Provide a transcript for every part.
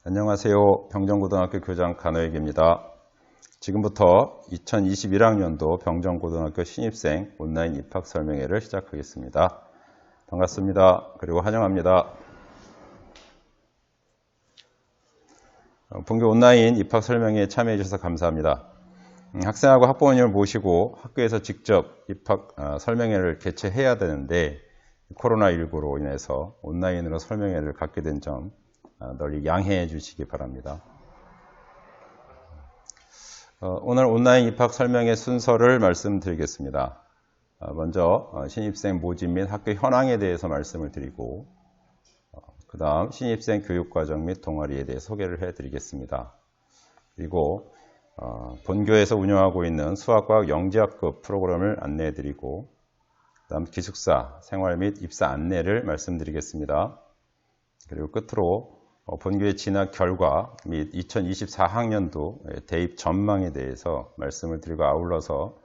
안녕하세요. 병정고등학교 교장 간호익입니다. 지금부터 2021학년도 병정고등학교 신입생 온라인 입학 설명회를 시작하겠습니다. 반갑습니다. 그리고 환영합니다. 본교 온라인 입학 설명회에 참여해 주셔서 감사합니다. 학생하고 학부모님을 모시고 학교에서 직접 입학 설명회를 개최해야 되는데 코로나19로 인해서 온라인으로 설명회를 갖게 된 점 널리 양해해 주시기 바랍니다. 오늘 온라인 입학 설명회 순서를 말씀드리겠습니다. 먼저 신입생 모집 및 학교 현황에 대해서 말씀을 드리고 그 다음 신입생 교육과정 및 동아리에 대해 소개를 해드리겠습니다. 그리고 본교에서 운영하고 있는 수학과학 영재학급 프로그램을 안내해드리고 그 다음 기숙사 생활 및 입사 안내를 말씀드리겠습니다. 그리고 끝으로 본교의 진학 결과 및 2024학년도 대입 전망에 대해서 말씀을 드리고 아울러서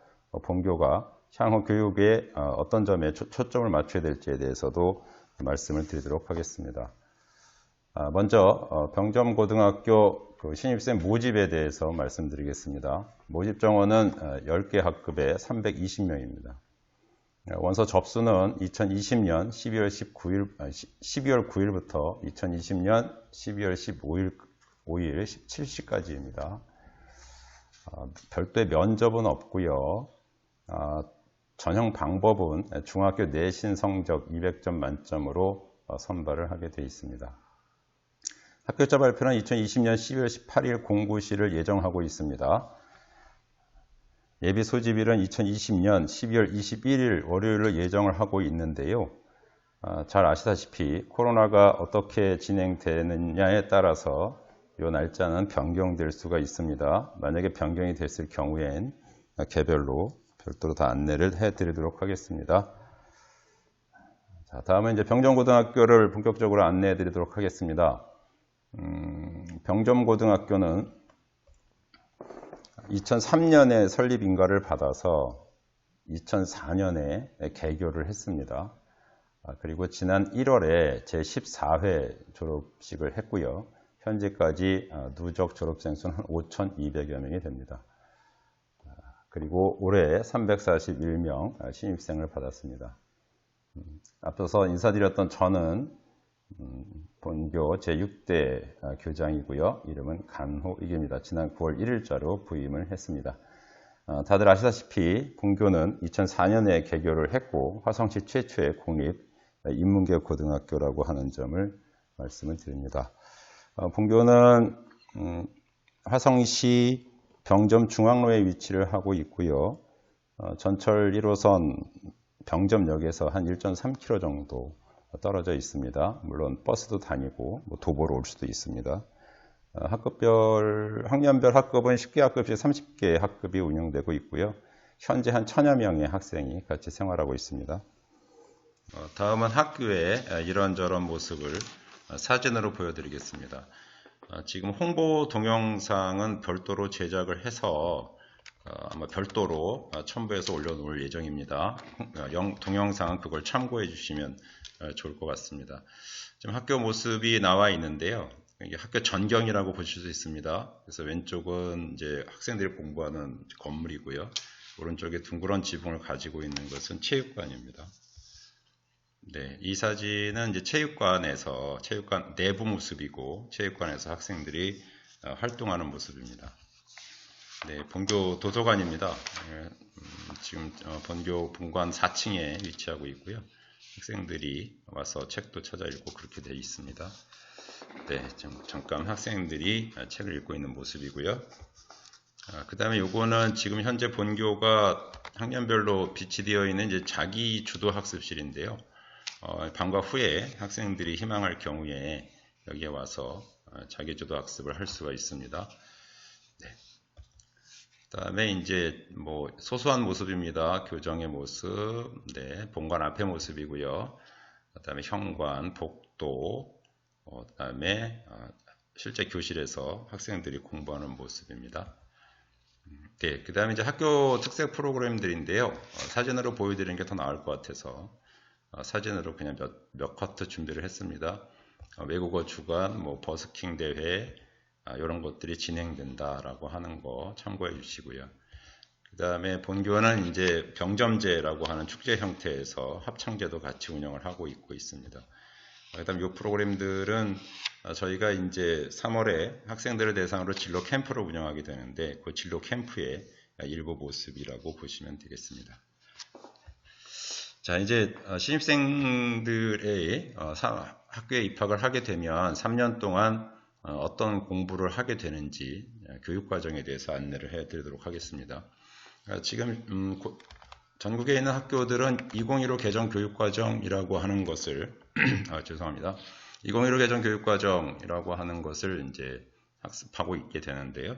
본교가 향후 교육에 어떤 점에 초점을 맞춰야 될지에 대해서도 말씀을 드리도록 하겠습니다. 먼저 병정고등학교 신입생 모집에 대해서 말씀드리겠습니다. 모집 정원은 10개 학급에 320명입니다. 원서 접수는 2020년 12월 9일부터 2020년 12월 15일 17시까지입니다. 별도의 면접은 없고요. 전형 방법은 중학교 내신 성적 200점 만점으로 선발을 하게 되어 있습니다. 합격자 발표는 2020년 12월 18일 공고시를 예정하고 있습니다. 예비 소집일은 2020년 12월 21일 월요일로 예정을 하고 있는데요. 잘 아시다시피 코로나가 어떻게 진행되느냐에 따라서 이 날짜는 변경될 수가 있습니다. 만약에 변경이 됐을 경우엔 개별로 별도로 다 안내를 해드리도록 하겠습니다. 자, 다음은 이제 병정고등학교를 본격적으로 안내해드리도록 하겠습니다. 병정고등학교는 2003년에 설립 인가를 받아서 2004년에 개교를 했습니다. 그리고 지난 1월에 제14회 졸업식을 했고요. 현재까지 누적 졸업생 수는 한 5,200여 명이 됩니다. 그리고 올해 341명 신입생을 받았습니다. 앞서서 인사드렸던 저는 본교 제6대 교장이고요. 이름은 간호익입니다. 지난 9월 1일자로 부임을 했습니다. 다들 아시다시피 본교는 2004년에 개교를 했고 화성시 최초의 공립 인문계 고등학교라고 하는 점을 말씀을 드립니다. 본교는 화성시 병점 중앙로에 위치를 하고 있고요. 전철 1호선 병점역에서 한 1.3km 정도 떨어져 있습니다. 물론 버스도 다니고 도보로 올 수도 있습니다. 학년별 학급은 10개 학급씩 30개 학급이 운영되고 있고요. 현재 한 1000여 명의 학생이 같이 생활하고 있습니다. 다음은 학교의 이런저런 모습을 사진으로 보여드리겠습니다. 지금 홍보 동영상은 별도로 제작을 해서 아마 별도로 첨부해서 올려놓을 예정입니다. 동영상은 그걸 참고해 주시면 좋을 것 같습니다. 지금 학교 모습이 나와 있는데요. 이게 학교 전경이라고 보실 수 있습니다. 그래서 왼쪽은 이제 학생들이 공부하는 건물이고요. 오른쪽에 둥그런 지붕을 가지고 있는 것은 체육관입니다. 네, 이 사진은 이제 체육관 내부 모습이고 체육관에서 학생들이 활동하는 모습입니다. 네, 본교 도서관입니다. 지금 본교 본관 4층에 위치하고 있고요. 학생들이 와서 책도 찾아 읽고 그렇게 되어 있습니다. 네, 잠깐 학생들이 책을 읽고 있는 모습이고요. 그 다음에 요거는 지금 현재 본교가 학년별로 비치되어 있는 이제 자기 주도 학습실인데요. 방과 후에 학생들이 희망할 경우에 여기에 와서 자기 주도 학습을 할 수가 있습니다. 네. 그 다음에 이제 소소한 모습입니다. 교정의 모습, 네, 본관 앞의 모습이고요. 그 다음에 현관, 복도, 그 다음에 실제 교실에서 학생들이 공부하는 모습입니다. 네, 그 다음에 이제 학교 특색 프로그램들인데요. 사진으로 보여드리는 게 더 나을 것 같아서 사진으로 그냥 몇 커트 준비를 했습니다. 외국어 주간, 뭐 버스킹 대회 이런 것들이 진행된다라고 하는 거 참고해 주시고요. 그 다음에 본교는 이제 병점제라고 하는 축제 형태에서 합창제도 같이 운영을 하고 있습니다. 그 다음 이 프로그램들은 저희가 이제 3월에 학생들을 대상으로 진로 캠프를 운영하게 되는데 그 진로 캠프의 일부 모습이라고 보시면 되겠습니다. 자, 이제 신입생들의 학교에 입학을 하게 되면 3년 동안 어떤 공부를 하게 되는지 교육과정에 대해서 안내를 해드리도록 하겠습니다. 지금 전국에 있는 학교들은 2015 개정 교육과정이라고 하는 것을 죄송합니다. 2015 개정 교육과정이라고 하는 것을 이제 학습하고 있게 되는데요.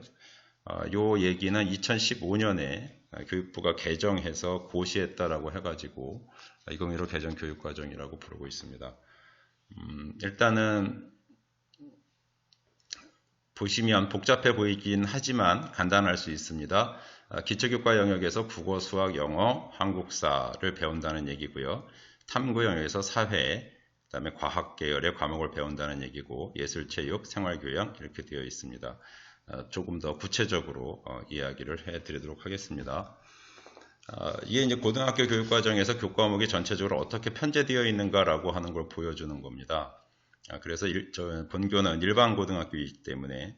요 얘기는 2015년에 교육부가 개정해서 고시했다라고 해가지고 2015 개정 교육과정이라고 부르고 있습니다. 일단은 보시면 복잡해 보이긴 하지만 간단할 수 있습니다. 기초교과 영역에서 국어, 수학, 영어, 한국사를 배운다는 얘기고요. 탐구 영역에서 사회, 그다음에 과학 계열의 과목을 배운다는 얘기고 예술, 체육, 생활교양 이렇게 되어 있습니다. 조금 더 구체적으로 이야기를 해드리도록 하겠습니다. 이게 이제 고등학교 교육과정에서 교과목이 전체적으로 어떻게 편제되어 있는가라고 하는 걸 보여주는 겁니다. 그래서 본교는 일반 고등학교이기 때문에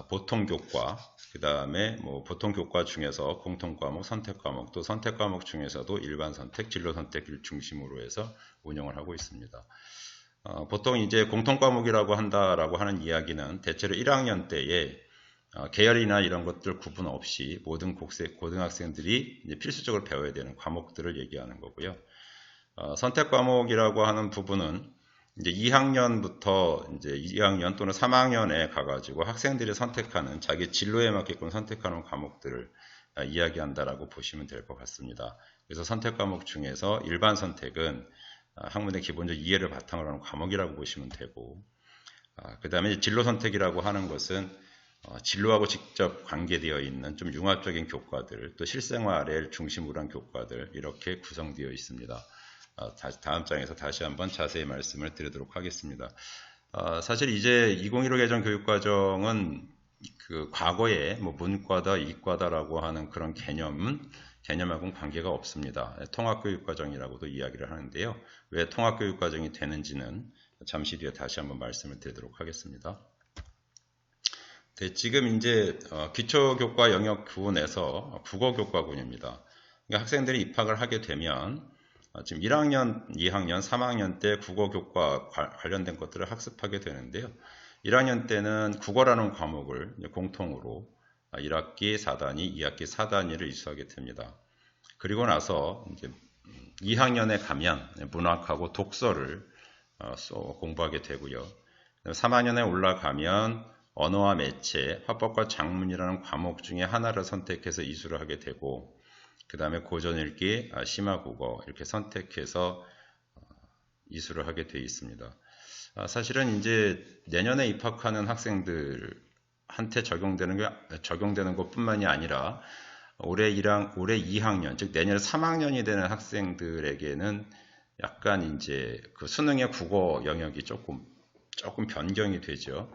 보통 교과, 그 다음에 뭐 보통 교과 중에서 공통 과목, 선택 과목, 또 선택 과목 중에서도 일반 선택, 진로 선택을 중심으로 해서 운영을 하고 있습니다. 보통 이제 공통 과목이라고 한다라고 하는 이야기는 대체로 1학년 때에 계열이나 이런 것들 구분 없이 모든 고등학생들이 이제 필수적으로 배워야 되는 과목들을 얘기하는 거고요. 선택 과목이라고 하는 부분은 이제 2학년부터 이제 2학년 또는 3학년에 가가지고 학생들이 선택하는 자기 진로에 맞게끔 선택하는 과목들을 이야기한다라고 보시면 될 것 같습니다. 그래서 선택 과목 중에서 일반 선택은 학문의 기본적 이해를 바탕으로 하는 과목이라고 보시면 되고, 그 다음에 진로 선택이라고 하는 것은 진로하고 직접 관계되어 있는 좀 융합적인 교과들, 또 실생활을 중심으로 한 교과들 이렇게 구성되어 있습니다. 다음 장에서 다시 한번 자세히 말씀을 드리도록 하겠습니다. 사실 이제 2015 개정 교육과정은 그 과거에 뭐 문과다, 이과다라고 하는 그런 개념하고는 관계가 없습니다. 통합교육과정이라고도 이야기를 하는데요. 왜 통합교육과정이 되는지는 잠시 뒤에 다시 한번 말씀을 드리도록 하겠습니다. 네, 지금 이제 기초교과 영역 구분에서 국어교과군입니다. 그러니까 학생들이 입학을 하게 되면 지금 1학년, 2학년, 3학년 때 국어교과 관련된 것들을 학습하게 되는데요. 1학년 때는 국어라는 과목을 공통으로 1학기 4단위, 2학기 4단위를 이수하게 됩니다. 그리고 나서 이제 2학년에 가면 문학하고 독서를 공부하게 되고요. 3학년에 올라가면 언어와 매체, 화법과 작문이라는 과목 중에 하나를 선택해서 이수를 하게 되고, 그 다음에 고전읽기, 심화국어 이렇게 선택해서 이수를 하게 되어 있습니다. 사실은 이제 내년에 입학하는 학생들한테 적용되는 것뿐만이 아니라 올해 2학년, 즉 내년에 3학년이 되는 학생들에게는 약간 이제 그 수능의 국어 영역이 조금 변경이 되죠.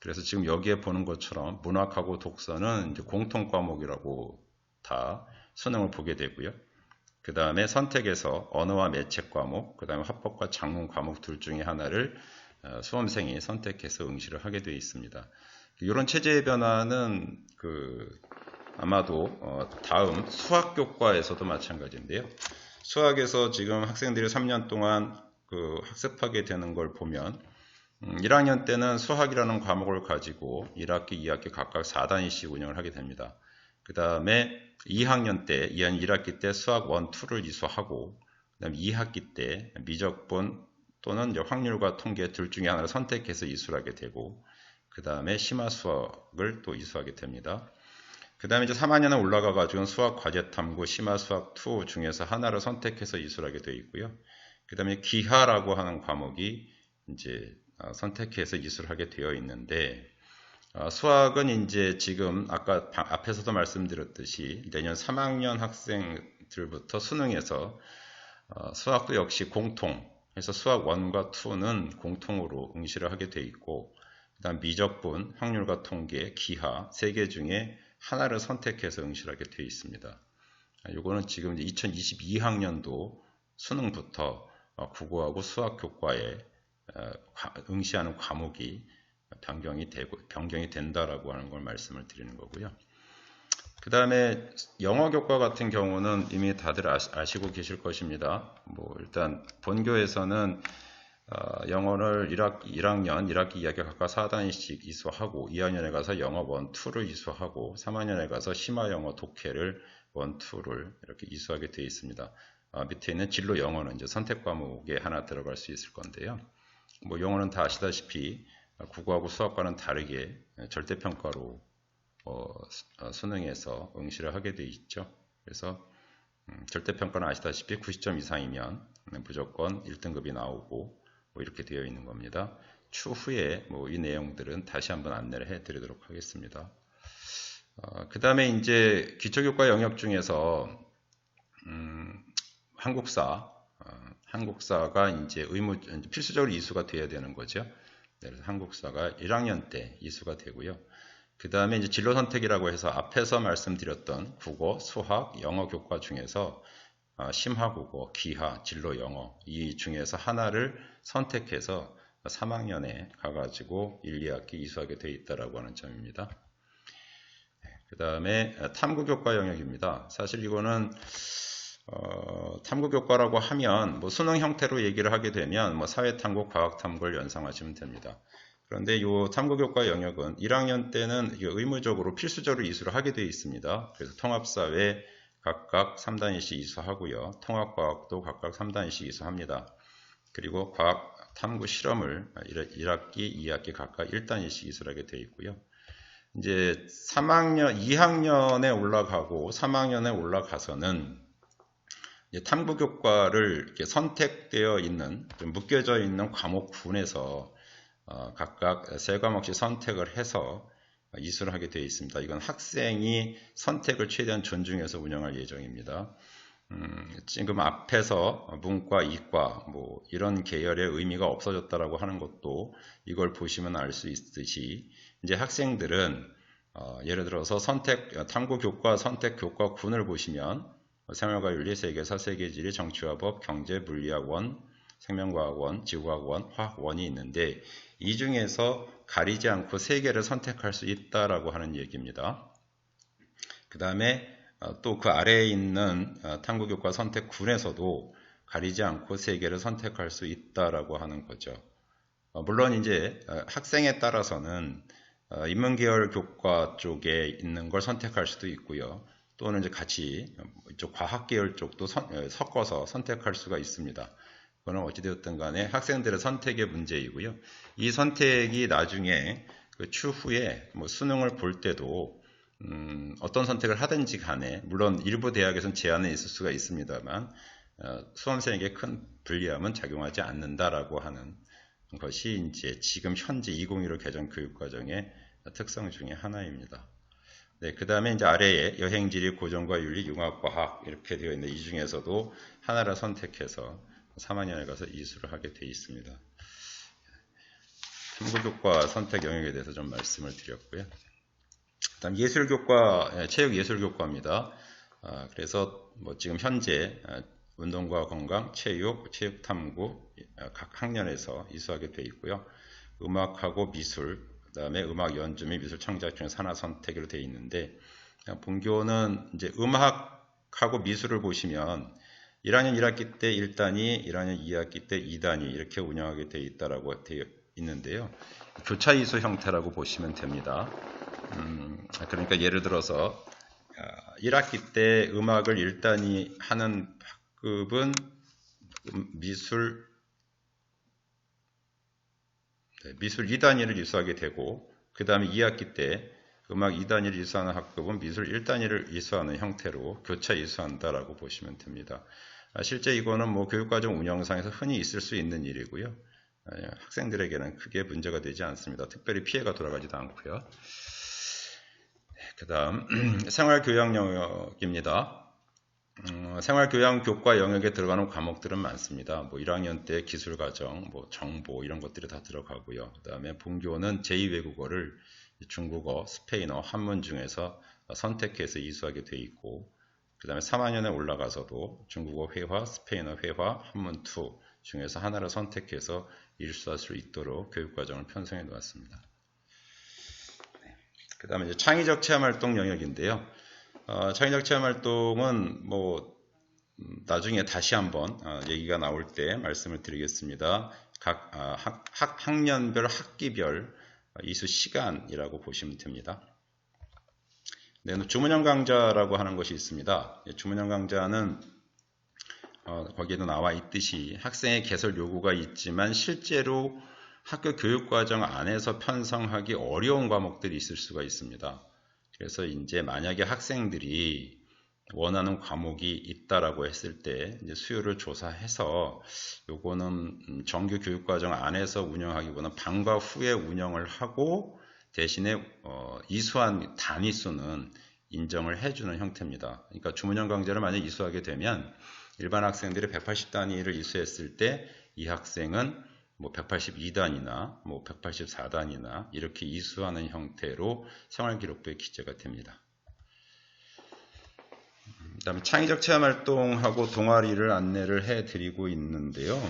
그래서 지금 여기에 보는 것처럼 문학하고 독서는 이제 공통 과목이라고 다 수능을 보게 되고요. 그 다음에 선택에서 언어와 매체 과목, 그 다음에 화법과 작문 과목 둘 중에 하나를 수험생이 선택해서 응시를 하게 되어 있습니다. 이런 체제의 변화는 아마도 다음 수학교과에서도 마찬가지인데요. 수학에서 지금 학생들이 3년 동안 학습하게 되는 걸 보면 1학년 때는 수학이라는 과목을 가지고 1학기, 2학기 각각 4단위씩 운영을 하게 됩니다. 그 다음에 2학년 1학기 때 수학 1, 2를 이수하고, 그 다음에 2학기 때 미적분 또는 이제 확률과 통계 둘 중에 하나를 선택해서 이수를 하게 되고, 그 다음에 심화 수학을 또 이수하게 됩니다. 그 다음에 이제 3학년에 올라가가지고 수학 과제 탐구, 심화 수학 2 중에서 하나를 선택해서 이수를 하게 되어 있고요. 그 다음에 기하라고 하는 과목이 이제 선택해서 이수를 하게 되어 있는데, 수학은 이제 지금 아까 앞에서도 말씀드렸듯이 내년 3학년 학생들부터 수능에서 수학도 역시 공통 그래서 수학 1과 2는 공통으로 응시를 하게 돼 있고, 그다음 미적분, 확률과 통계, 기하 3개 중에 하나를 선택해서 응시를 하게 돼 있습니다. 이거는 지금 2022학년도 수능부터 국어하고 수학 교과에 응시하는 과목이 변경이 된다라고 하는 걸 말씀을 드리는 거고요. 그 다음에 영어 교과 같은 경우는 이미 다들 아시고 계실 것입니다. 뭐 일단 본교에서는 영어를 1학년, 1학기 2학기 각각 4단위씩 이수하고 2학년에 가서 영어 1, 2를 이수하고 3학년에 가서 심화영어 독해를 1, 2를 이렇게 이수하게 되어 있습니다. 밑에 있는 진로 영어는 이제 선택 과목에 하나 들어갈 수 있을 건데요. 뭐 영어는 다 아시다시피 국어하고 수학과는 다르게 절대평가로 수능에서 응시를 하게 되어 있죠. 그래서 절대평가는 아시다시피 90점 이상이면 무조건 1등급이 나오고 뭐 이렇게 되어 있는 겁니다. 추후에 뭐 이 내용들은 다시 한번 안내를 해드리도록 하겠습니다. 그 다음에 이제 기초교과 영역 중에서 한국사가 이제 필수적으로 이수가 돼야 되는 거죠. 그래서 한국사가 1학년 때 이수가 되고요. 그 다음에 이제 진로 선택이라고 해서 앞에서 말씀드렸던 국어, 수학, 영어 교과 중에서 심화국어, 기하, 진로 영어 이 중에서 하나를 선택해서 3학년에 가가지고 1, 2학기 이수하게 되어 있다라고 하는 점입니다. 그 다음에 탐구교과 영역입니다. 사실 이거는 탐구교과라고 하면 뭐 수능 형태로 얘기를 하게 되면 뭐 사회탐구, 과학탐구를 연상하시면 됩니다. 그런데 이 탐구교과 영역은 1학년 때는 의무적으로 필수적으로 이수를 하게 되어 있습니다. 그래서 통합사회 각각 3단위씩 이수하고요. 통합과학도 각각 3단위씩 이수합니다. 그리고 과학 탐구 실험을 1학기, 2학기 각각 1단위씩 이수를 하게 되어 있고요. 이제 2학년에 올라가고 3학년에 올라가서는 이제 탐구교과를 이렇게 선택되어 있는, 좀 묶여져 있는 과목군에서 각각 3과목씩 선택을 해서 이수를 하게 되어 있습니다. 이건 학생이 선택을 최대한 존중해서 운영할 예정입니다. 지금 앞에서 문과, 이과 뭐 이런 계열의 의미가 없어졌다라고 하는 것도 이걸 보시면 알 수 있듯이 이제 학생들은 예를 들어서 탐구교과 선택교과군을 보시면 생활과 윤리, 세계사, 세계지리, 정치와 법, 경제, 물리학원, 생명과학원, 지구과학원, 화학원이 있는데 이 중에서 가리지 않고 3개를 선택할 수 있다라고 하는 얘기입니다. 그 다음에 또 그 아래에 있는 탐구교과 선택군에서도 가리지 않고 3개를 선택할 수 있다라고 하는 거죠. 물론 이제 학생에 따라서는 인문계열 교과 쪽에 있는 걸 선택할 수도 있고요. 또는 이제 같이 이쪽 과학계열 쪽도 섞어서 선택할 수가 있습니다. 그거는 어찌되었든 간에 학생들의 선택의 문제이고요. 이 선택이 나중에 그 추후에 뭐 수능을 볼 때도 어떤 선택을 하든지 간에 물론 일부 대학에서는 제한이 있을 수가 있습니다만 수험생에게 큰 불리함은 작용하지 않는다라고 하는 것이 이제 지금 현재 2015 개정 교육과정의 특성 중에 하나입니다. 네, 그 다음에 이제 아래에 여행지리, 고전과 윤리, 융합과학 이렇게 되어 있는데 이 중에서도 하나를 선택해서 3학년에 가서 이수를 하게 되어 있습니다. 탐구교과 선택 영역에 대해서 좀 말씀을 드렸고요. 다음 예술교과, 체육예술교과입니다. 그래서 뭐 지금 현재 운동과 건강, 체육탐구 각 학년에서 이수하게 되어 있고요. 음악하고 미술, 그 다음에 음악 연주 및 미술 창작 중에서 하나 선택으로 되어 있는데 본교는 이제 음악하고 미술을 보시면 1학년 1학기 때 1단위, 1학년 2학기 때 2단위 이렇게 운영하게 되어 있다라고 되어 있는데요. 교차 이수 형태라고 보시면 됩니다. 그러니까 예를 들어서 1학기 때 음악을 1단위 하는 학급은 미술 2단위를 이수하게 되고 그 다음에 2학기 때 음악 2단위를 이수하는 학급은 미술 1단위를 이수하는 형태로 교차 이수한다라고 보시면 됩니다. 실제 이거는 뭐 교육과정 운영상에서 흔히 있을 수 있는 일이고요. 학생들에게는 크게 문제가 되지 않습니다. 특별히 피해가 돌아가지도 않고요. 그 다음 생활교양 영역입니다. 생활교양 교과 영역에 들어가는 과목들은 많습니다. 뭐 1학년 때 기술과정, 뭐 정보 이런 것들이 다 들어가고요. 그 다음에 본교는 제2외국어를 중국어, 스페인어, 한문 중에서 선택해서 이수하게 돼 있고, 그 다음에 3학년에 올라가서도 중국어 회화, 스페인어 회화, 한문 2 중에서 하나를 선택해서 이수할 수 있도록 교육과정을 편성해 놓았습니다. 그 다음에 이제 창의적 체험활동 영역인데요. 창의적 체험활동은 뭐 나중에 다시 한번 얘기가 나올 때 말씀을 드리겠습니다. 각 학년별 학기별 이수 시간이라고 보시면 됩니다. 네, 주문형 강좌라고 하는 것이 있습니다. 주문형 강좌는 거기에도 나와 있듯이 학생의 개설 요구가 있지만 실제로 학교 교육과정 안에서 편성하기 어려운 과목들이 있을 수가 있습니다. 그래서 이제 만약에 학생들이 원하는 과목이 있다라고 했을 때 이제 수요를 조사해서 요거는 정규 교육과정 안에서 운영하기보다는 방과 후에 운영을 하고 대신에 이수한 단위수는 인정을 해주는 형태입니다. 그러니까 주문형 강좌를 만약 이수하게 되면 일반 학생들이 180단위를 이수했을 때 이 학생은 뭐 182단이나 뭐 184단이나 이렇게 이수하는 형태로 생활기록부에 기재가 됩니다. 그 다음에 창의적 체험활동하고 동아리를 안내를 해드리고 있는데요.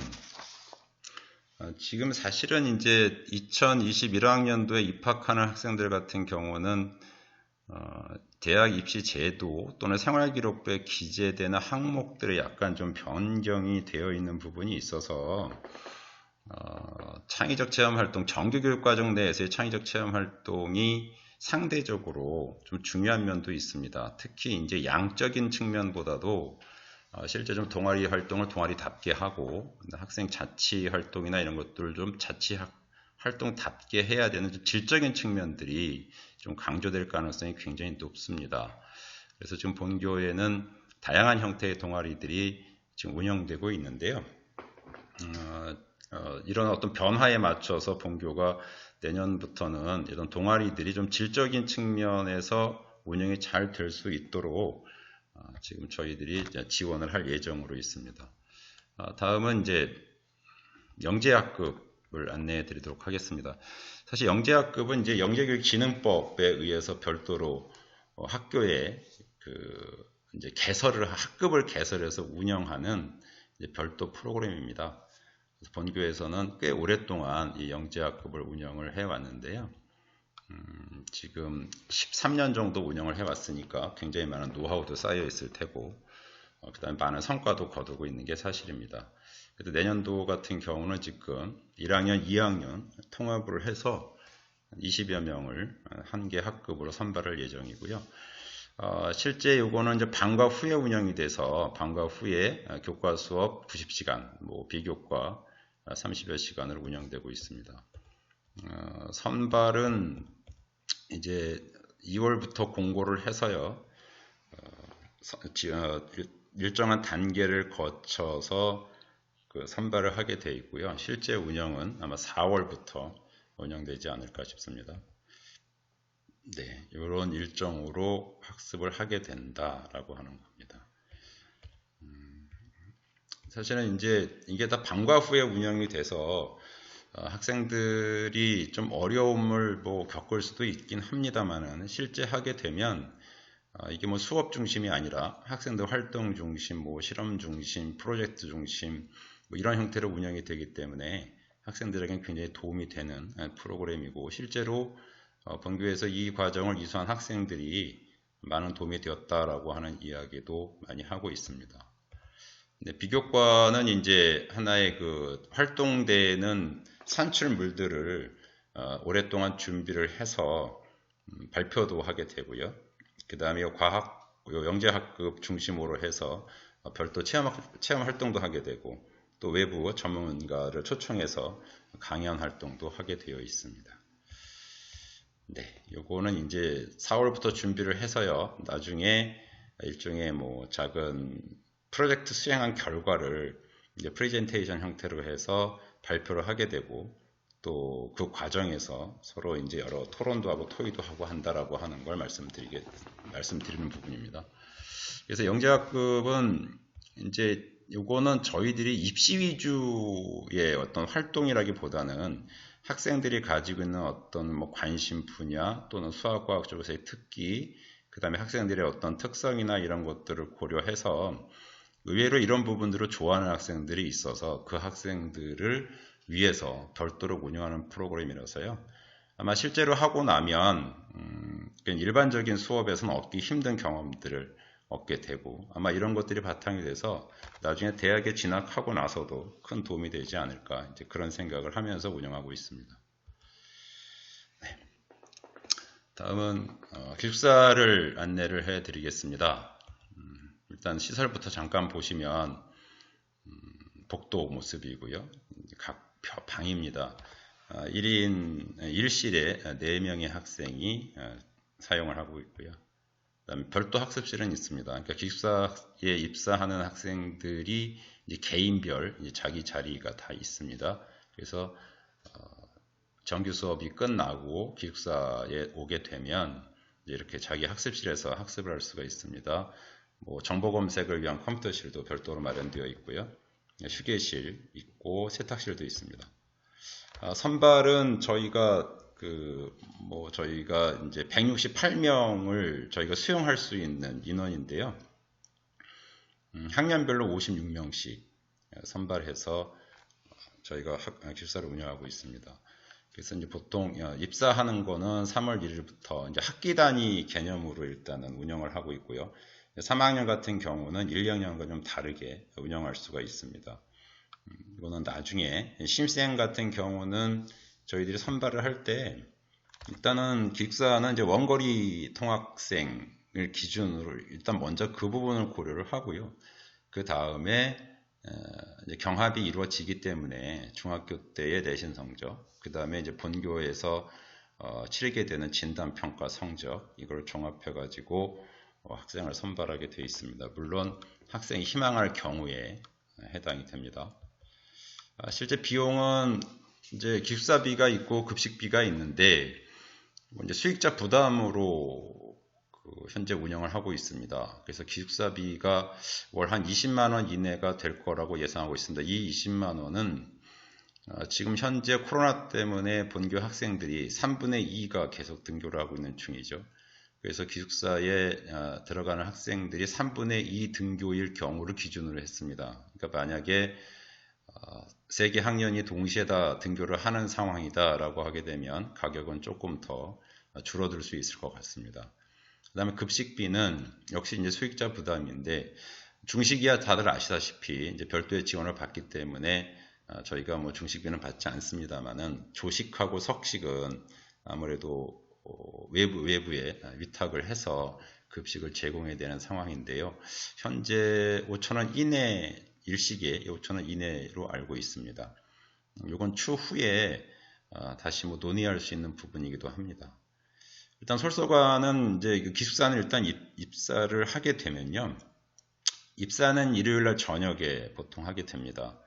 지금 사실은 이제 2021학년도에 입학하는 학생들 같은 경우는 대학 입시 제도 또는 생활기록부에 기재되는 항목들이 약간 좀 변경이 되어 있는 부분이 있어서 창의적 체험활동, 정규교육과정 내에서의 창의적 체험활동이 상대적으로 좀 중요한 면도 있습니다. 특히 이제 양적인 측면보다도 실제 좀 동아리 활동을 동아리답게 하고 학생 자치 활동이나 이런 것들을 좀 자치 활동답게 해야 되는 질적인 측면들이 좀 강조될 가능성이 굉장히 높습니다. 그래서 지금 본교에는 다양한 형태의 동아리들이 지금 운영되고 있는데요. 이런 어떤 변화에 맞춰서 본교가 내년부터는 이런 동아리들이 좀 질적인 측면에서 운영이 잘 될 수 있도록 지금 저희들이 지원을 할 예정으로 있습니다. 다음은 이제 영재학급을 안내해 드리도록 하겠습니다. 사실 영재학급은 이제 영재교육진흥법에 의해서 별도로 학교에 이제 학급을 개설해서 운영하는 이제 별도 프로그램입니다. 본교에서는 꽤 오랫동안 이 영재학급을 운영을 해왔는데요. 지금 13년 정도 운영을 해왔으니까 굉장히 많은 노하우도 쌓여 있을 테고 그 다음에 많은 성과도 거두고 있는 게 사실입니다. 그래도 내년도 같은 경우는 지금 1학년, 2학년 통합을 해서 20여 명을 한 개 학급으로 선발할 예정이고요. 실제 요거는 이제 방과 후에 운영이 돼서 방과 후에 교과 수업 90시간, 뭐 비교과 30여 시간을 운영되고 있습니다. 선발은 이제 2월부터 공고를 해서요. 일정한 단계를 거쳐서 선발을 하게 되어 있고요. 실제 운영은 아마 4월부터 운영되지 않을까 싶습니다. 네, 이런 일정으로 학습을 하게 된다라고 하는 겁니다. 사실은 이제 이게 다 방과 후에 운영이 돼서 학생들이 좀 어려움을 뭐 겪을 수도 있긴 합니다만은 실제 하게 되면 이게 뭐 수업 중심이 아니라 학생들 활동 중심, 뭐 실험 중심, 프로젝트 중심 뭐 이런 형태로 운영이 되기 때문에 학생들에게는 굉장히 도움이 되는 프로그램이고 실제로 본교에서 이 과정을 이수한 학생들이 많은 도움이 되었다라고 하는 이야기도 많이 하고 있습니다. 네, 비교과는 이제 하나의 활동되는 산출물들을 오랫동안 준비를 해서 발표도 하게 되고요. 그 다음에 영재학급 중심으로 해서 별도 체험 활동도 하게 되고 또 외부 전문가를 초청해서 강연 활동도 하게 되어 있습니다. 네, 요거는 이제 4월부터 준비를 해서요. 나중에 일종의 뭐 작은 프로젝트 수행한 결과를 이제 프레젠테이션 형태로 해서 발표를 하게 되고 또 그 과정에서 서로 이제 여러 토론도 하고 토의도 하고 한다라고 하는 걸 말씀드리는 부분입니다. 그래서 영재학급은 이제 요거는 저희들이 입시 위주의 어떤 활동이라기보다는 학생들이 가지고 있는 어떤 뭐 관심 분야 또는 수학과학 쪽에서의 특기, 그 다음에 학생들의 어떤 특성이나 이런 것들을 고려해서 의외로 이런 부분들을 좋아하는 학생들이 있어서 그 학생들을 위해서 별도로 운영하는 프로그램이라서요. 아마 실제로 하고 나면 일반적인 수업에서는 얻기 힘든 경험들을 얻게 되고 아마 이런 것들이 바탕이 돼서 나중에 대학에 진학하고 나서도 큰 도움이 되지 않을까 이제 그런 생각을 하면서 운영하고 있습니다. 네. 다음은 기숙사를 안내를 해드리겠습니다. 일단 시설부터 잠깐 보시면 복도 모습이고요. 각 방입니다. 1인 1실에 4명의 학생이 사용을 하고 있고요. 그다음에 별도 학습실은 있습니다. 그러니까 기숙사에 입사하는 학생들이 이제 개인별 이제 자기 자리가 다 있습니다. 그래서 정규 수업이 끝나고 기숙사에 오게 되면 이렇게 자기 학습실에서 학습을 할 수가 있습니다. 뭐 정보 검색을 위한 컴퓨터실도 별도로 마련되어 있고요. 휴게실 있고 세탁실도 있습니다. 선발은 저희가 저희가 이제 168명을 저희가 수용할 수 있는 인원인데요. 학년별로 56명씩 선발해서 저희가 기숙사를 운영하고 있습니다. 그래서 이제 보통 입사하는 거는 3월 1일부터 이제 학기 단위 개념으로 일단은 운영을 하고 있고요. 3학년 같은 경우는 1, 2학년과 좀 다르게 운영할 수가 있습니다. 이거는 나중에 신입생 같은 경우는 저희들이 선발을 할 때 일단은 기숙사는 이제 원거리 통학생을 기준으로 일단 먼저 그 부분을 고려를 하고요. 그 다음에 이제 경합이 이루어지기 때문에 중학교 때의 내신 성적, 그 다음에 이제 본교에서 치르게 되는 진단평가 성적 이걸 종합해 가지고 학생을 선발하게 되어 있습니다. 물론 학생이 희망할 경우에 해당이 됩니다. 실제 비용은 이제 기숙사비가 있고 급식비가 있는데 이제 수익자 부담으로 현재 운영을 하고 있습니다. 그래서 기숙사비가 월 한 20만 원 이내가 될 거라고 예상하고 있습니다. 이 20만 원은 지금 현재 코로나 때문에 본교 학생들이 3분의 2가 계속 등교를 하고 있는 중이죠. 그래서 기숙사에 들어가는 학생들이 3분의 2 등교일 경우를 기준으로 했습니다. 그러니까 만약에 3개 학년이 동시에 다 등교를 하는 상황이다 라고 하게 되면 가격은 조금 더 줄어들 수 있을 것 같습니다. 그 다음에 급식비는 역시 이제 수익자 부담인데 중식이야 다들 아시다시피 이제 별도의 지원을 받기 때문에 저희가 뭐 중식비는 받지 않습니다만은 조식하고 석식은 아무래도 외부에 위탁을 해서 급식을 제공해야 되는 상황인데요. 현재 5,000원 이내 일식에 5,000원 이내로 알고 있습니다. 이건 추후에 다시 뭐 논의할 수 있는 부분이기도 합니다. 일단 솔소관은 이제 기숙사는 일단 입사를 하게 되면요. 입사는 일요일날 저녁에 보통 하게 됩니다.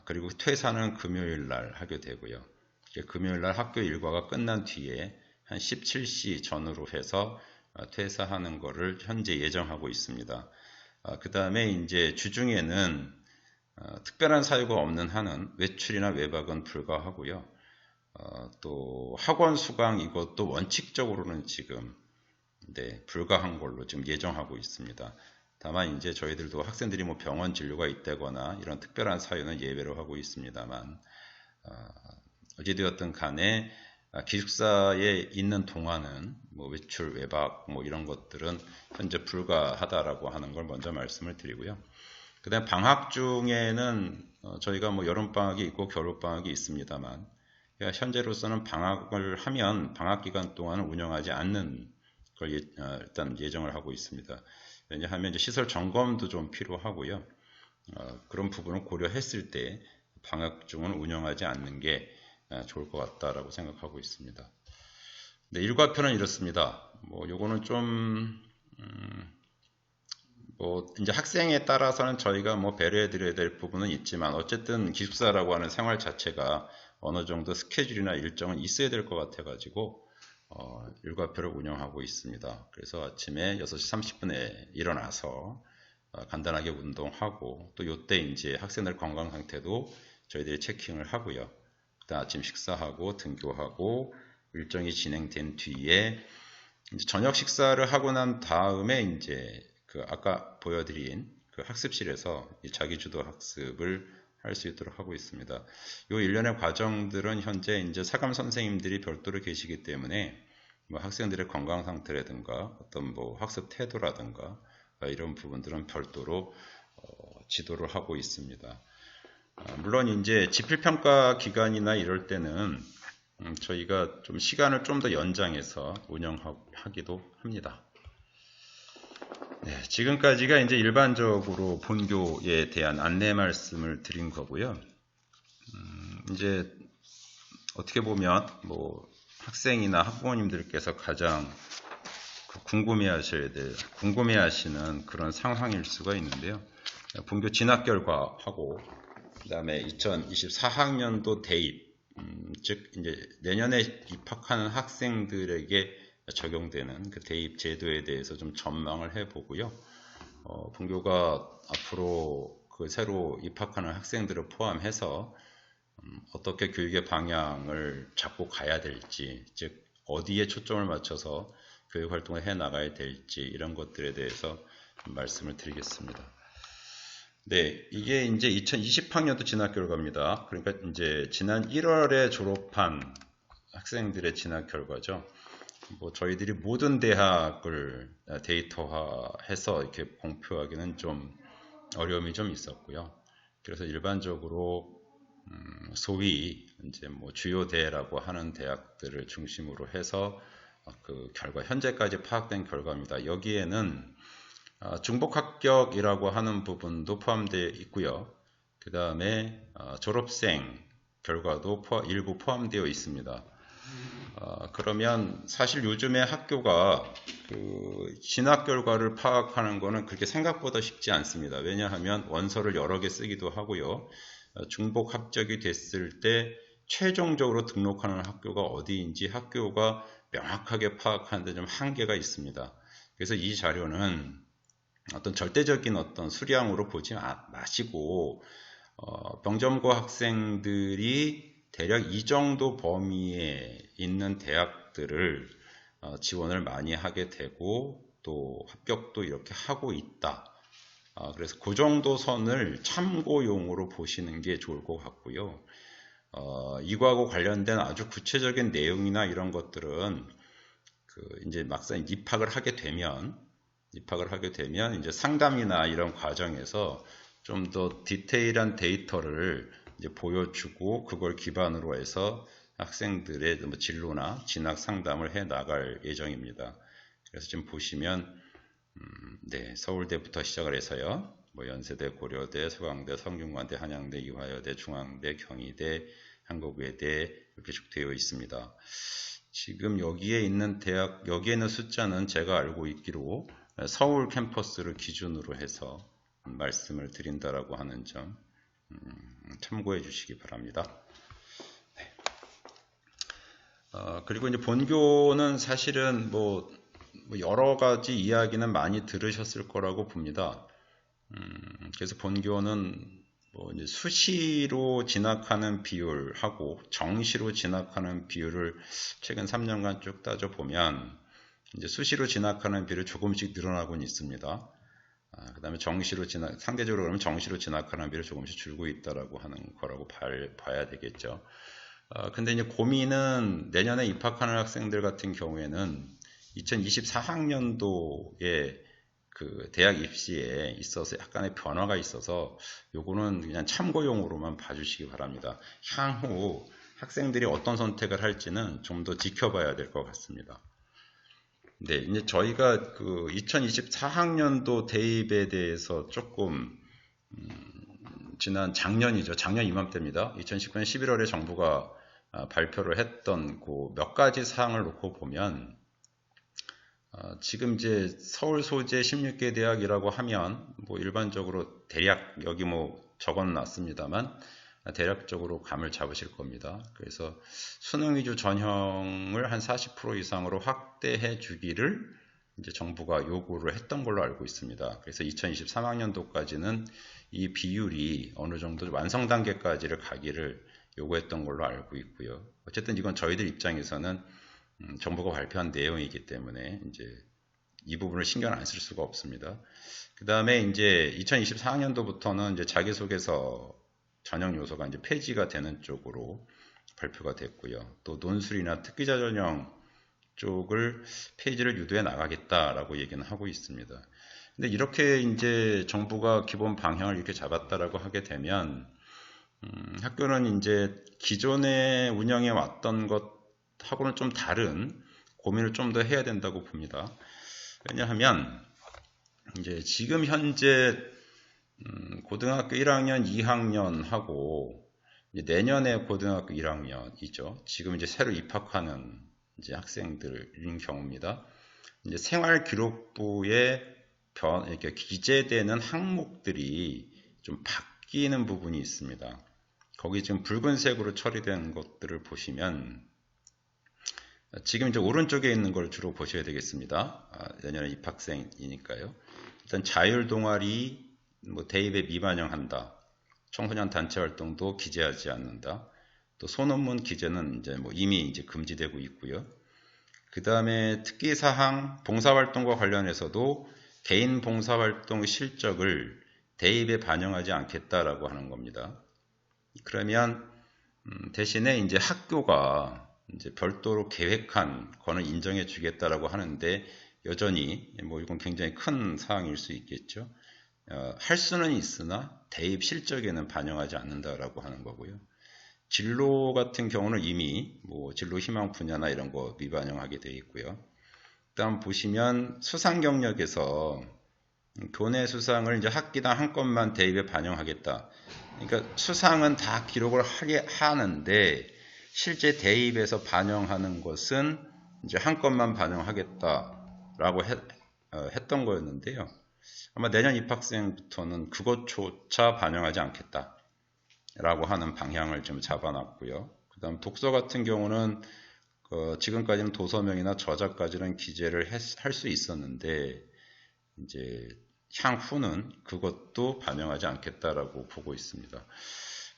그리고 퇴사는 금요일날 하게 되고요. 금요일날 학교 일과가 끝난 뒤에 한 17시 전후로 해서 퇴사하는 거를 현재 예정하고 있습니다. 그 다음에 이제 주중에는 특별한 사유가 없는 한은 외출이나 외박은 불가하고요. 또 학원 수강 이것도 원칙적으로는 지금 불가한 걸로 지금 예정하고 있습니다. 다만 이제 저희들도 학생들이 뭐 병원 진료가 있다거나 이런 특별한 사유는 예외로 하고 있습니다만 어찌되었든 간에 기숙사에 있는 동안은 뭐 외출, 외박 뭐 이런 것들은 현재 불가하다라고 하는 걸 먼저 말씀을 드리고요. 그 다음에 방학 중에는 저희가 뭐 여름방학이 있고 겨울방학이 있습니다만 현재로서는 방학을 하면 방학 기간 동안은 운영하지 않는 걸 일단 예정을 하고 있습니다. 왜냐하면 이제 시설 점검도 좀 필요하고요. 그런 부분을 고려했을 때 방학 중은 운영하지 않는 게 좋을 것 같다라고 생각하고 있습니다. 네, 일과표는 이렇습니다. 뭐 요거는 좀 뭐 이제 학생에 따라서는 저희가 뭐 배려해 드려야 될 부분은 있지만 어쨌든 기숙사라고 하는 생활 자체가 어느 정도 스케줄이나 일정은 있어야 될 것 같아 가지고 일과표를 운영하고 있습니다. 그래서 아침에 6시 30분에 일어나서 간단하게 운동하고 또 요때 이제 학생들 건강 상태도 저희들이 체킹을 하고요. 그다음 아침 식사하고 등교하고 일정이 진행된 뒤에 이제 저녁 식사를 하고 난 다음에 이제 그 아까 보여드린 그 학습실에서 자기주도 학습을 할 수 있도록 하고 있습니다. 요 일련의 과정들은 현재 이제 사감 선생님들이 별도로 계시기 때문에 뭐 학생들의 건강 상태라든가 어떤 뭐 학습 태도라든가 이런 부분들은 별도로 지도를 하고 있습니다. 물론 이제 지필평가 기간이나 이럴 때는 저희가 좀 시간을 좀 더 연장해서 운영하기도 합니다. 네, 지금까지가 이제 일반적으로 본교에 대한 안내 말씀을 드린 거고요. 이제 어떻게 보면 뭐 학생이나 학부모님들께서 가장 궁금해하시는 그런 상황일 수가 있는데요. 본교 진학 결과하고 그다음에 2024학년도 대입, 즉 이제 내년에 입학하는 학생들에게 적용되는 그 대입 제도에 대해서 좀 전망을 해보고요. 본교가 앞으로 그 새로 입학하는 학생들을 포함해서 어떻게 교육의 방향을 잡고 가야 될지, 즉 어디에 초점을 맞춰서 교육 활동을 해 나가야 될지 이런 것들에 대해서 말씀을 드리겠습니다. 네, 이게 이제 2020학년도 진학 결과입니다. 그러니까 이제 지난 1월에 졸업한 학생들의 진학 결과죠. 뭐 저희들이 모든 대학을 데이터화해서 이렇게 공표하기는 좀 어려움이 좀 있었고요. 그래서 일반적으로 소위 이제 뭐 주요대라고 하는 대학들을 중심으로 해서 그 결과 현재까지 파악된 결과입니다. 여기에는 중복 합격이라고 하는 부분도 포함되어 있고요. 그 다음에 졸업생 결과도 일부 포함되어 있습니다. 그러면 사실 요즘에 학교가 그 진학 결과를 파악하는 거는 그렇게 생각보다 쉽지 않습니다. 왜냐하면 원서를 여러 개 쓰기도 하고요. 중복 합격이 됐을 때 최종적으로 등록하는 학교가 어디인지 학교가 명확하게 파악하는 데 좀 한계가 있습니다. 그래서 이 자료는 어떤 절대적인 어떤 수량으로 보지 마시고 병점고 학생들이 대략 이 정도 범위에 있는 대학들을 지원을 많이 하게 되고 또 합격도 이렇게 하고 있다. 그래서 그 정도 선을 참고용으로 보시는 게 좋을 것 같고요. 이거하고 관련된 아주 구체적인 내용이나 이런 것들은 이제 막상 입학을 하게 되면 이제 상담이나 이런 과정에서 좀 더 디테일한 데이터를 이제 보여주고 그걸 기반으로 해서 학생들의 뭐 진로나 진학 상담을 해 나갈 예정입니다. 그래서 지금 보시면 네, 서울대부터 시작을 해서요. 뭐 연세대, 고려대, 서강대, 성균관대, 한양대, 이화여대, 중앙대, 경희대, 한국외대 이렇게 쭉 되어 있습니다. 지금 여기에 있는 대학, 여기에 있는 숫자는 제가 알고 있기로 서울 캠퍼스를 기준으로 해서 말씀을 드린다라고 하는 점 참고해 주시기 바랍니다. 네. 그리고 이제 본교는 사실은 뭐 여러 가지 이야기는 많이 들으셨을 거라고 봅니다. 그래서 본교는 뭐 이제 수시로 진학하는 비율하고 정시로 진학하는 비율을 최근 3년간 쭉 따져보면 이제 수시로 진학하는 비율이 조금씩 늘어나고는 있습니다. 그 다음에 상대적으로 그러면 정시로 진학하는 비율이 조금씩 줄고 있다라고 하는 거라고 봐야 되겠죠. 근데 이제 고민은 내년에 입학하는 학생들 같은 경우에는 2024학년도에 그 대학 입시에 있어서 약간의 변화가 있어서 요거는 그냥 참고용으로만 봐주시기 바랍니다. 향후 학생들이 어떤 선택을 할지는 좀 더 지켜봐야 될 것 같습니다. 네, 이제 저희가 그 2024학년도 대입에 대해서 조금 지난 작년이죠. 작년 이맘때입니다. 2019년 11월에 정부가 발표를 했던 그 몇 가지 사항을 놓고 보면 지금 이제 서울 소재 16개 대학이라고 하면 뭐 일반적으로 대략 여기 뭐 적어놨습니다만 대략적으로 감을 잡으실 겁니다. 그래서 수능 위주 전형을 한 40% 이상으로 확대해 주기를 이제 정부가 요구를 했던 걸로 알고 있습니다. 그래서 2023학년도까지는 이 비율이 어느 정도 완성 단계까지를 가기를 요구했던 걸로 알고 있고요. 어쨌든 이건 저희들 입장에서는 정부가 발표한 내용이기 때문에 이제 이 부분을 신경 안 쓸 수가 없습니다. 그 다음에 이제 2024학년도부터는 이제 자기소개서 전형 요소가 이제 폐지가 되는 쪽으로 발표가 됐고요. 또 논술이나 특기자 전형 쪽을 폐지를 유도해 나가겠다라고 얘기는 하고 있습니다. 근데 이렇게 이제 정부가 기본 방향을 이렇게 잡았다라고 하게 되면 학교는 이제 기존에 운영해 왔던 것하고는 좀 다른 고민을 좀 더 해야 된다고 봅니다. 왜냐하면 이제 지금 현재 고등학교 1학년, 2학년하고 내년에 고등학교 1학년이죠. 지금 이제 새로 입학하는 이제 학생들인 경우입니다. 이제 생활기록부에 이렇게 기재되는 항목들이 좀 바뀌는 부분이 있습니다. 거기 지금 붉은색으로 처리된 것들을 보시면 지금 이제 오른쪽에 있는 걸 주로 보셔야 되겠습니다. 내년에 입학생이니까요. 일단 자율 동아리 대입에 미반영한다. 청소년 단체 활동도 기재하지 않는다. 또 소논문 기재는 이제 이미 이제 금지되고 있고요. 그 다음에 특기사항 봉사활동과 관련해서도 개인 봉사활동 실적을 대입에 반영하지 않겠다라고 하는 겁니다. 그러면 대신에 이제 학교가 이제 별도로 계획한 거는 인정해 주겠다라고 하는데 여전히 이건 굉장히 큰 사항일 수 있겠죠. 할 수는 있으나 대입 실적에는 반영하지 않는다라고 하는 거고요. 진로 같은 경우는 이미 진로 희망 분야나 이런 거 미반영하게 되어 있고요. 다음 보시면 수상 경력에서 교내 수상을 이제 학기당 한 건만 대입에 반영하겠다. 그러니까 수상은 다 기록을 하게 하는데 실제 대입에서 반영하는 것은 이제 한 건만 반영하겠다라고 했던 거였는데요. 아마 내년 입학생부터는 그것조차 반영하지 않겠다라고 하는 방향을 좀 잡아놨고요. 그 다음 독서 같은 경우는 지금까지는 도서명이나 저자까지는 기재를 할 수 있었는데 이제 향후는 그것도 반영하지 않겠다라고 보고 있습니다.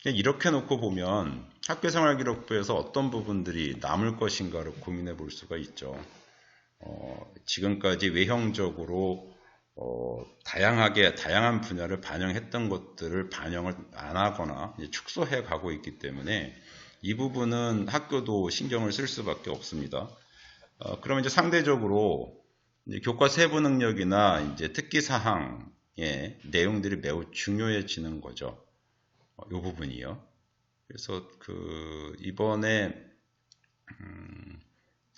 이렇게 놓고 보면 학교생활기록부에서 어떤 부분들이 남을 것인가를 고민해 볼 수가 있죠. 지금까지 외형적으로 다양한 분야를 반영했던 것들을 반영을 안 하거나 축소해 가고 있기 때문에 이 부분은 학교도 신경을 쓸 수밖에 없습니다. 그러면 이제 상대적으로 이제 교과 세부 능력이나 이제 특기 사항의 내용들이 매우 중요해지는 거죠. 이 부분이요. 그래서 이번에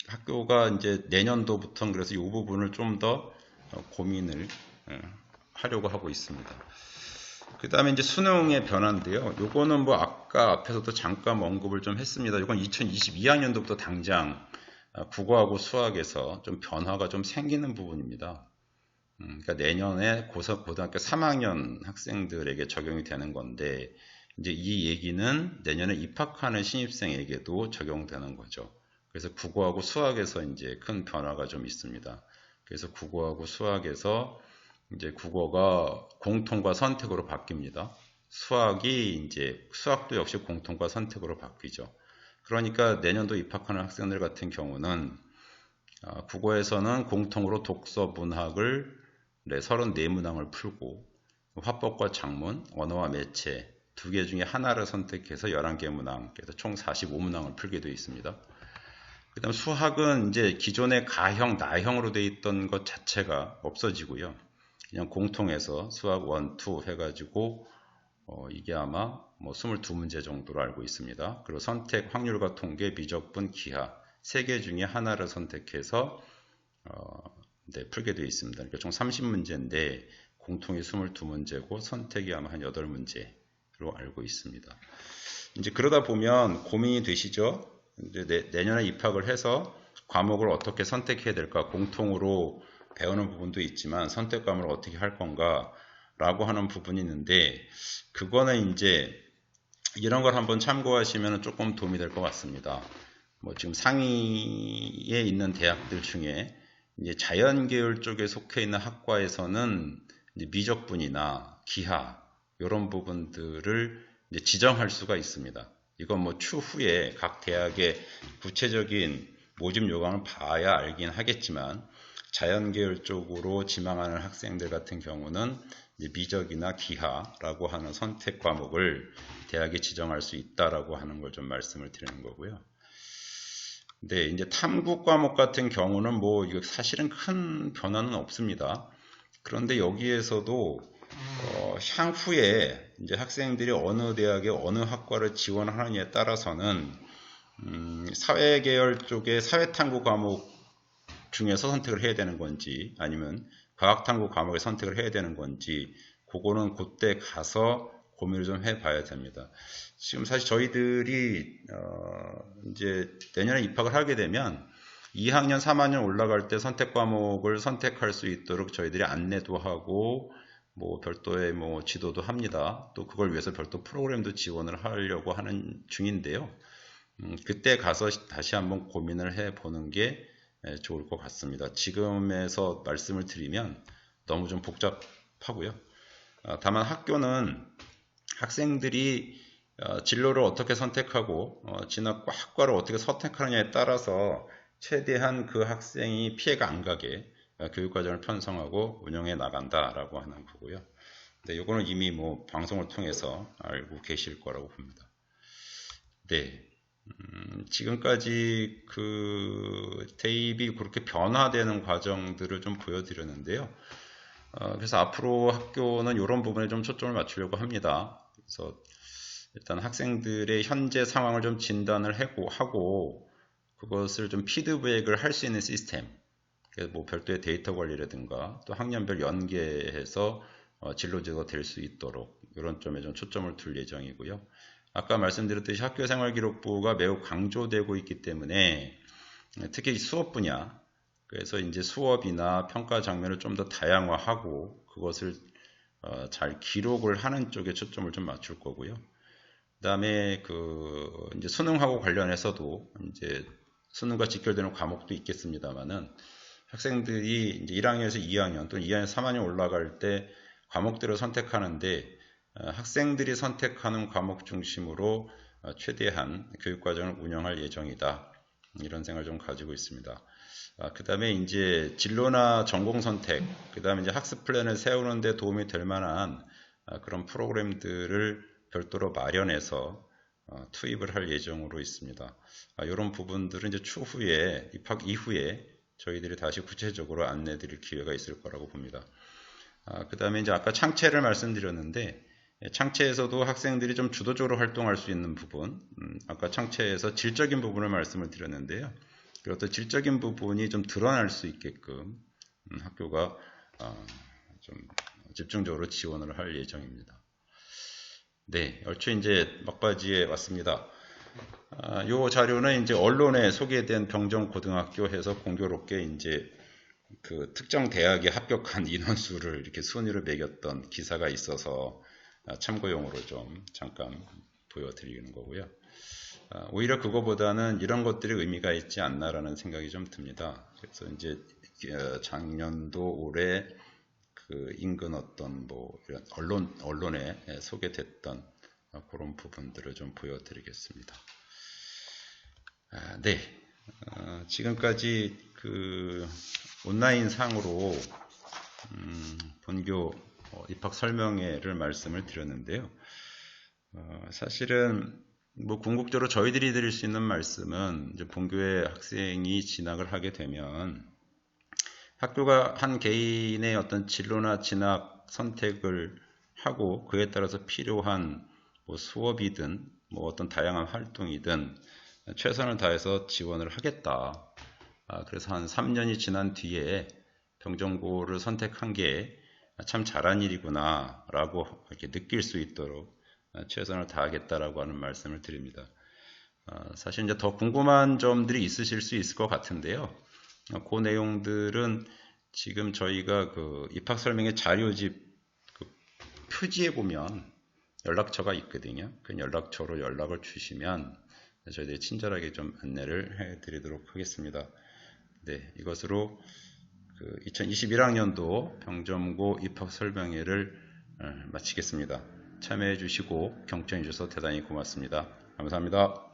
학교가 이제 내년도부터는 그래서 이 부분을 좀 더 고민을 하려고 하고 있습니다. 그 다음에 이제 수능의 변화인데요. 요거는 아까 앞에서도 잠깐 언급을 좀 했습니다. 이건 2022학년도부터 당장 국어하고 수학에서 좀 변화가 좀 생기는 부분입니다. 그러니까 내년에 고등학교 3학년 학생들에게 적용이 되는 건데, 이제 이 얘기는 내년에 입학하는 신입생에게도 적용되는 거죠. 그래서 국어하고 수학에서 이제 큰 변화가 좀 있습니다. 그래서 국어하고 수학에서 이제 국어가 공통과 선택으로 바뀝니다. 수학도 역시 공통과 선택으로 바뀌죠. 그러니까 내년도 입학하는 학생들 같은 경우는 국어에서는 공통으로 독서 문학을 34문항을 풀고 화법과 작문, 언어와 매체 두 개 중에 하나를 선택해서 11개 문항, 그래서 총 45문항을 풀게 되어 있습니다. 그 다음 수학은 이제 기존의 가형, 나형으로 되어 있던 것 자체가 없어지고요. 그냥 공통해서 수학 1, 2 해가지고 이게 아마 22문제 정도로 알고 있습니다. 그리고 선택, 확률과 통계, 미적분, 기하 3개 중에 하나를 선택해서 풀게 되어 있습니다. 그러니까 총 30문제인데 공통이 22문제고 선택이 아마 한 8문제로 알고 있습니다. 이제 그러다 보면 고민이 되시죠? 이제 내년에 입학을 해서 과목을 어떻게 선택해야 될까? 공통으로 배우는 부분도 있지만 선택 과목을 어떻게 할 건가? 라고 하는 부분이 있는데, 그거는 이제 이런 걸 한번 참고하시면 조금 도움이 될 것 같습니다. 뭐 지금 상위에 있는 대학들 중에 이제 자연계열 쪽에 속해 있는 학과에서는 이제 미적분이나 기하 이런 부분들을 이제 지정할 수가 있습니다. 이건 뭐 추후에 각 대학의 구체적인 모집 요강을 봐야 알긴 하겠지만 자연계열 쪽으로 지망하는 학생들 같은 경우는 이제 미적이나 기하라고 하는 선택 과목을 대학에 지정할 수 있다라고 하는 걸 좀 말씀을 드리는 거고요. 네, 이제 탐구 과목 같은 경우는 뭐 이거 사실은 큰 변화는 없습니다. 그런데 여기에서도 향후에 이제 학생들이 어느 대학에 어느 학과를 지원하느냐에 따라서는 사회계열 쪽에 사회탐구 과목 중에서 선택을 해야 되는 건지 아니면 과학탐구 과목에 선택을 해야 되는 건지 그거는 그때 가서 고민을 좀 해봐야 됩니다. 지금 사실 저희들이 이제 내년에 입학을 하게 되면 2학년, 3학년 올라갈 때 선택 과목을 선택할 수 있도록 저희들이 안내도 하고 뭐 별도의 뭐 지도도 합니다. 또 그걸 위해서 별도 프로그램도 지원을 하려고 하는 중인데요. 그때 가서 다시 한번 고민을 해보는 게 좋을 것 같습니다. 지금에서 말씀을 드리면 너무 좀 복잡하고요. 다만 학교는 학생들이 진로를 어떻게 선택하고 진학과 학과를 어떻게 선택하느냐에 따라서 최대한 그 학생이 피해가 안 가게 교육과정을 편성하고 운영해 나간다라고 하는 거고요. 근데 이거는 이미 뭐 방송을 통해서 알고 계실 거라고 봅니다. 네. 지금까지 그 대입이 그렇게 변화되는 과정들을 좀 보여드렸는데요. 그래서 앞으로 학교는 이런 부분에 좀 초점을 맞추려고 합니다. 그래서 일단 학생들의 현재 상황을 좀 진단을 하고 그것을 좀 피드백을 할 수 있는 시스템, 뭐 별도의 데이터 관리라든가 또 학년별 연계해서 진로제도가 될 수 있도록 이런 점에 좀 초점을 둘 예정이고요. 아까 말씀드렸듯이 학교생활기록부가 매우 강조되고 있기 때문에 특히 수업 분야, 그래서 이제 수업이나 평가 장면을 좀 더 다양화하고 그것을 잘 기록을 하는 쪽에 초점을 좀 맞출 거고요. 그다음에 그 이제 수능하고 관련해서도 이제 수능과 직결되는 과목도 있겠습니다만은 학생들이 이제 1학년에서 2학년 또는 2학년 3학년 올라갈 때 과목들을 선택하는데 학생들이 선택하는 과목 중심으로 최대한 교육과정을 운영할 예정이다. 이런 생각을 좀 가지고 있습니다. 그 다음에 이제 진로나 전공 선택, 그 다음에 이제 학습 플랜을 세우는 데 도움이 될 만한 그런 프로그램들을 별도로 마련해서 투입을 할 예정으로 있습니다. 이런 부분들은 이제 추후에 입학 이후에 저희들이 다시 구체적으로 안내 드릴 기회가 있을 거라고 봅니다. 그 다음에 이제 아까 창체를 말씀드렸는데 창체에서도 학생들이 좀 주도적으로 활동할 수 있는 부분, 아까 창체에서 질적인 부분을 말씀을 드렸는데요. 그리고 또 질적인 부분이 좀 드러날 수 있게끔 학교가 좀 집중적으로 지원을 할 예정입니다. 네, 얼추 이제 막바지에 왔습니다. 이 자료는 이제 언론에 소개된 병정고등학교 해서 공교롭게 이제 그 특정 대학에 합격한 인원수를 이렇게 순위로 매겼던 기사가 있어서 참고용으로 좀 잠깐 보여드리는 거고요. 오히려 그거보다는 이런 것들이 의미가 있지 않나라는 생각이 좀 듭니다. 그래서 이제 작년도 올해 그 인근 어떤 뭐 이런 언론에 소개됐던 그런 부분들을 좀 보여드리겠습니다. 네, 지금까지 그 온라인 상으로 본교 입학 설명회를 말씀을 드렸는데요. 사실은 뭐 궁극적으로 저희들이 드릴 수 있는 말씀은 이제 본교에 학생이 진학을 하게 되면 학교가 한 개인의 어떤 진로나 진학 선택을 하고 그에 따라서 필요한 뭐 수업이든 뭐 어떤 다양한 활동이든 최선을 다해서 지원을 하겠다. 그래서 한 3년이 지난 뒤에 병정고를 선택한 게 참 잘한 일이구나 라고 이렇게 느낄 수 있도록 최선을 다하겠다라고 하는 말씀을 드립니다. 사실 이제 더 궁금한 점들이 있으실 수 있을 것 같은데요. 그 내용들은 지금 저희가 그 입학 설명회 자료집 그 표지에 보면 연락처가 있거든요. 그 연락처로 연락을 주시면 저희들이 친절하게 좀 안내를 해드리도록 하겠습니다. 네, 이것으로 2021학년도 병점고 입학 설명회를 마치겠습니다. 참여해 주시고 경청해 주셔서 대단히 고맙습니다. 감사합니다.